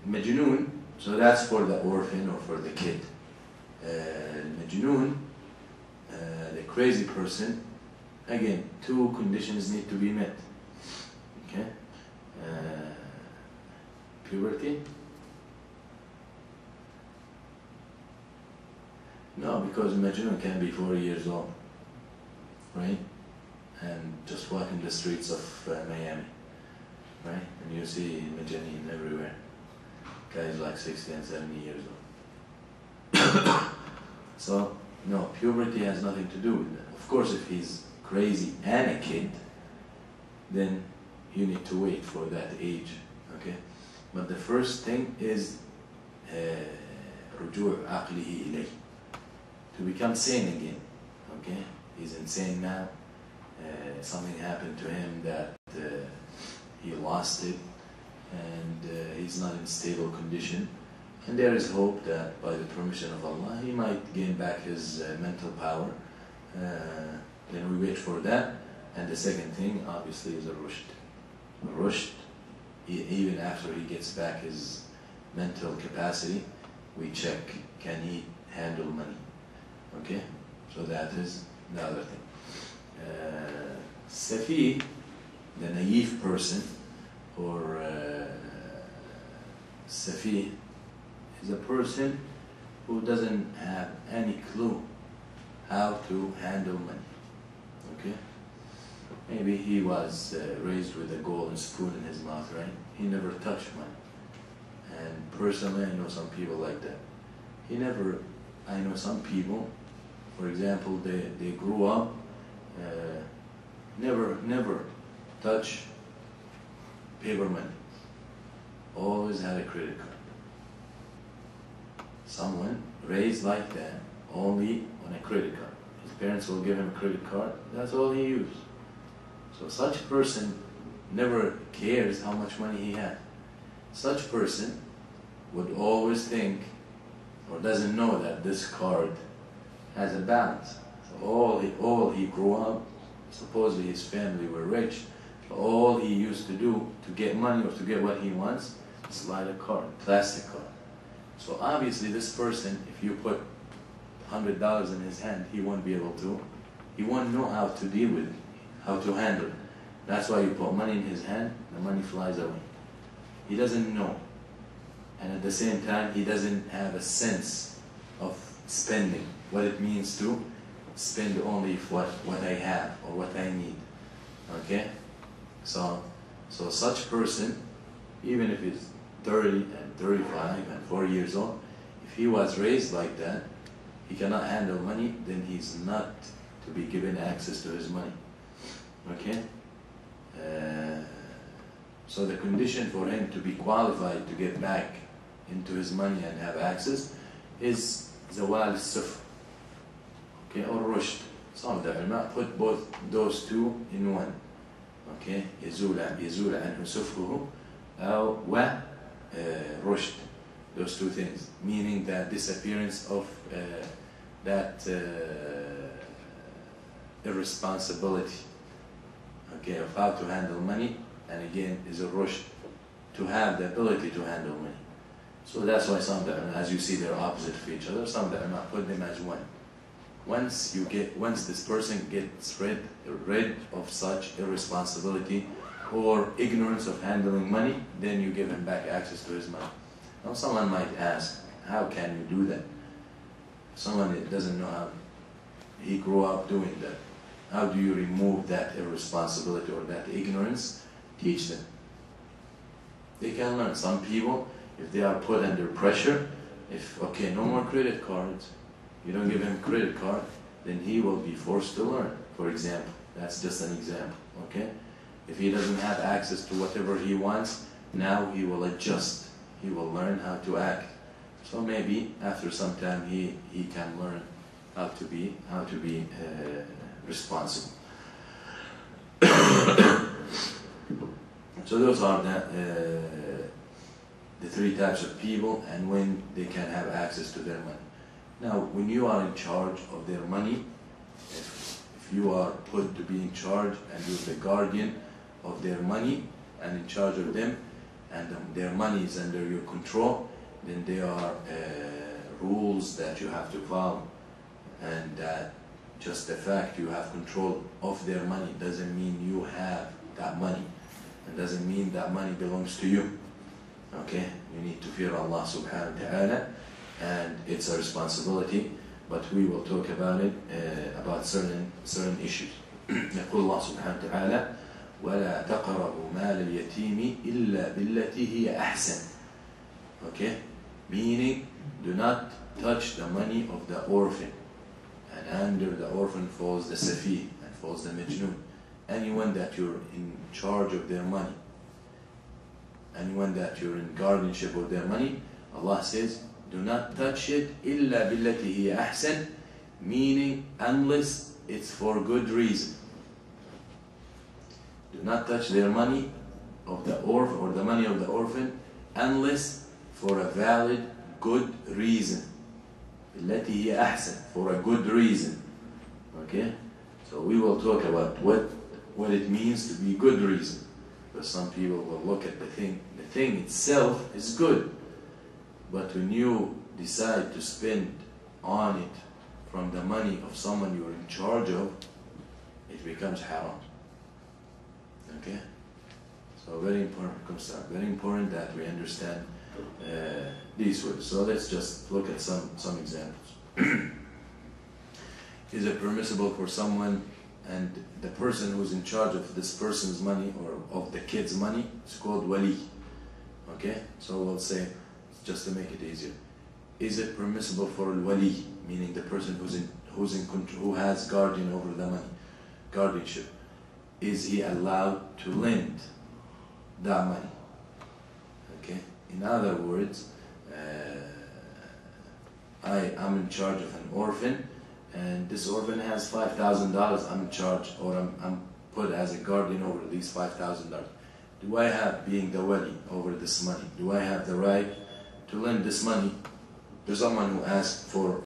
Majnoon, so that's for the orphan or for the kid. Majnoon, the crazy person, again, two conditions need to be met. Okay? Puberty? No, because Majnoon can be 4 years old, right? And just walking the streets of Miami, right? And you see Majnun everywhere. Guys like 60 and 70 years old. So, no, puberty has nothing to do with that. Of course, if he's crazy and a kid, then you need to wait for that age, okay? But the first thing is رجوع عقله إليه, to become sane again, okay? He's insane now. Something happened to him that he lost it, and he's not in stable condition. And there is hope that by the permission of Allah, he might gain back his mental power. Then we wait for that. And the second thing, obviously, is a rushd. Rushd, even after he gets back his mental capacity, we check, can he handle money? Okay? So that is the other thing. Safi, the naive person, or Safi, is a person who doesn't have any clue how to handle money. Okay? Maybe he was raised with a golden spoon in his mouth, right? He never touched money. And personally, I know some people like that. I know some people, for example, they grew up, never touch paper money. Always had a credit card. Someone raised like that, only on a credit card. His parents will give him a credit card, that's all he used. So such person never cares how much money he had. Such person would always think, or doesn't know that this card has a balance. So all he grew up, supposedly his family were rich, so all he used to do to get money or to get what he wants, slide a card, plastic card. So obviously this person, if you put $100 in his hand, he won't be able to, he won't know how to deal with it, how to handle it. That's why you put money in his hand, the money flies away. He doesn't know. And at the same time, he doesn't have a sense of spending, what it means to spend only what I have or what I need. Okay? So such person, even if he's 30 and 35 and 40 years old, if he was raised like that, he cannot handle money, then he's not to be given access to his money. Okay? So the condition for him to be qualified to get back into his money and have access is zawal sufr, okay, or rushd. Some of the ulama put both those two in one. Okay, يزول عنه سفره أو rushd. Those two things, meaning that disappearance of that irresponsibility, okay, of how to handle money, and again is a rushd, to have the ability to handle money. So that's why some of the ulama, as you see, they're opposite of each other. Some of the ulama put them as one. Once this person gets rid of such irresponsibility or ignorance of handling money, then you give him back access to his money. Now someone might ask, how can you do that? Someone that doesn't know how he grew up doing that. How do you remove that irresponsibility or that ignorance? Teach them. They can learn. Some people, if they are put under pressure, okay, no more credit cards, you don't give him a credit card, then he will be forced to learn, for example. That's just an example, okay? If he doesn't have access to whatever he wants, now he will adjust. He will learn how to act. So maybe after some time he can learn how to be responsible. So those are the three types of people and when they can have access to their money. Now, when you are in charge of their money, if you are put to be in charge and you're the guardian of their money and in charge of them, and their money is under your control, then there are rules that you have to follow, and that just the fact you have control of their money doesn't mean you have that money, and doesn't mean that money belongs to you. Okay, you need to fear Allah subhanahu wa ta'ala, and it's a responsibility, but we will talk about it, about certain issues. يقول الله سبحانه وتعالى ولا تقربوا مال اليتيم إلا بالتي هي أحسن. Okay, meaning do not touch the money of the orphan, and under the orphan falls the safi and falls the majnun, anyone that you're in charge of their money, anyone that you're in guardianship of their money. Allah says do not touch it إلا بالتي هي أحسن, meaning unless it's for good reason. Do not touch their money of the orphan, or the money of the orphan, unless for a valid, good reason. التي هي أحسن, for a good reason. Okay? So we will talk about what it means to be good reason. Because some people will look at the thing itself is good. But when you decide to spend on it from the money of someone you're in charge of, it becomes haram. Okay? So very important concept, very important that we understand these words. So let's just look at some examples. Is it permissible for someone, and the person who's in charge of this person's money or of the kid's money is called wali? Okay? So we'll say, just to make it easier, is it permissible for al-wali, meaning the person who has guardian over the money, guardianship, is he allowed to lend that money? Okay? In other words, I'm in charge of an orphan, and this orphan has $5,000. I'm in charge, or I'm put as a guardian over these $5,000. Do I have, being the wali over this money, do I have the right to lend this money to someone who asks for